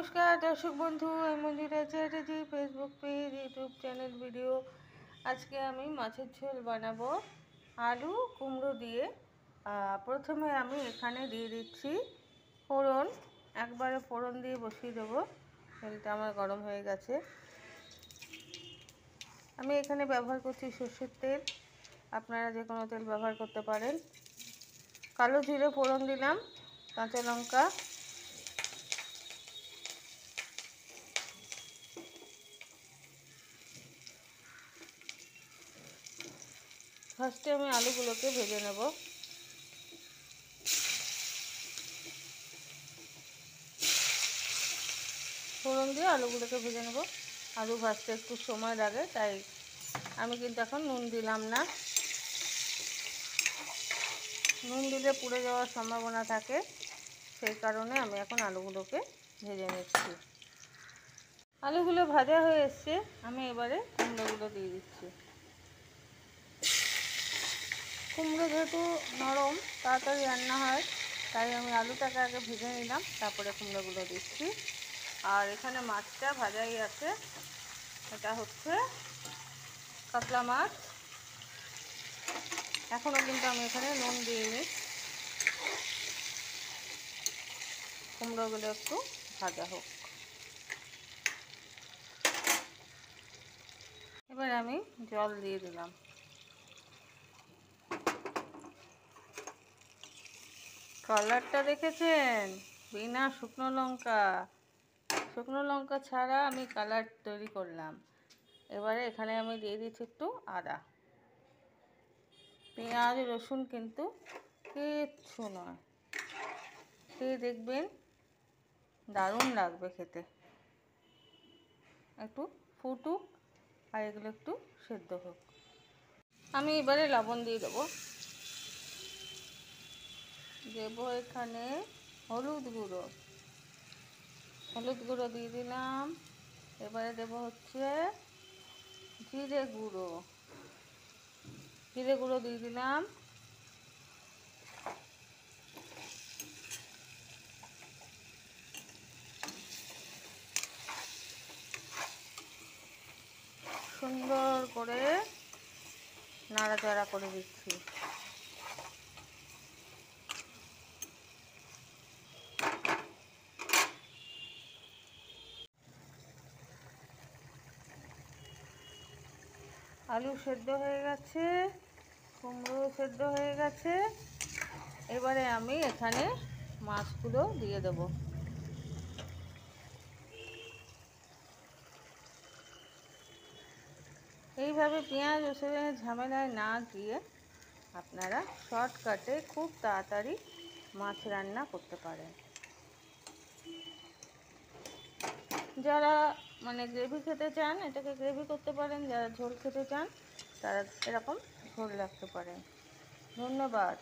নমস্কার দর্শক বন্ধু, আমি Manjura Chatterjee. Facebook page, YouTube channel video. আজকে আমি মাছের ঝোল বানাবো আলু কুমড়ো দিয়ে। প্রথমে আমি এখানে দিয়ে দিচ্ছি ফোড়ন। একবারে ফোড়ন দিয়ে বসিয়ে দেবো। তেলটা আমার গরম হয়ে গেছে। আমি এখানে ব্যবহার করছি সর্ষের তেল, আপনারা যে কোনো তেল ব্যবহার করতে পারেন। কালো জিরে ফোড়ন দিলাম, কাঁচা লঙ্কা, ফার্স্টে আমি আলুগুলোকে ভেজে নেব। ফোড়ন দিয়ে আলুগুলোকে ভেজে নেব। আলু ভাজতে একটু সময় লাগে, তাই আমি কিন্তু এখন নুন দিলাম না। নুন দিলে পুড়ে যাওয়ার সম্ভাবনা থাকে, সেই কারণে আমি এখন আলুগুলোকে ভেজে নিচ্ছি। আলুগুলো ভাজা হয়ে এসছে, আমি এবারে কুমড়োগুলো দিয়ে দিচ্ছি। কুমড়ো যেহেতু নরম, তাড়াতাড়ি রান্না হয়, তাই আমি আলুটাকে আগে ভেজে নিলাম, তারপরে কুমড়োগুলো দিচ্ছি। আর এখানে মাছটা ভাজাই আছে, এটা হচ্ছে কাতলা মাছ। এখনও কিন্তু আমি এখানে নুন দিইনি। কুমড়োগুলো একটু ভাজা হোক। এবার আমি জল দিয়ে দিলাম। কালারটা দেখেছেন? বিনা শুকনো লঙ্কা ছাড়া আমি কালার তৈরি করলাম। এবারে এখানে আমি দিয়ে দিচ্ছি একটু আদা। পেঁয়াজ রসুন কিন্তু কিচ্ছু নয়, খেয়ে দেখবেন, দারুণ লাগবে খেতে। একটু ফুটুক আর এগুলো একটু সেদ্ধ হোক। আমি এবারে লবণ দিয়ে দেবো। এখানে হলুদ গুঁড়ো দিয়ে দিলাম। এবারে দেবো হচ্ছে জিরে গুঁড়ো দিয়ে দিলাম। সুন্দর করে নাড়াচাড়া করে দিচ্ছি। আলু সেদ্ধ হয়ে গেছে, কুমড়ো সেদ্ধ হয়ে গেছে। এবারে আমি এখানে মাছগুলো দিয়ে দেব। এইভাবে পেঁয়াজ রসুনের ঝামেলায় না গিয়ে আপনারা শর্টকাটে খুব তাড়াতাড়ি মাছ রান্না করতে পারেন। যারা গ্রেভি খেতে চান, এটাকে গ্রেভি করতে পারেন। যারা ঝোল খেতে চান, তারা এরকম ঝোল রাখতে পারেন। ধন্যবাদ।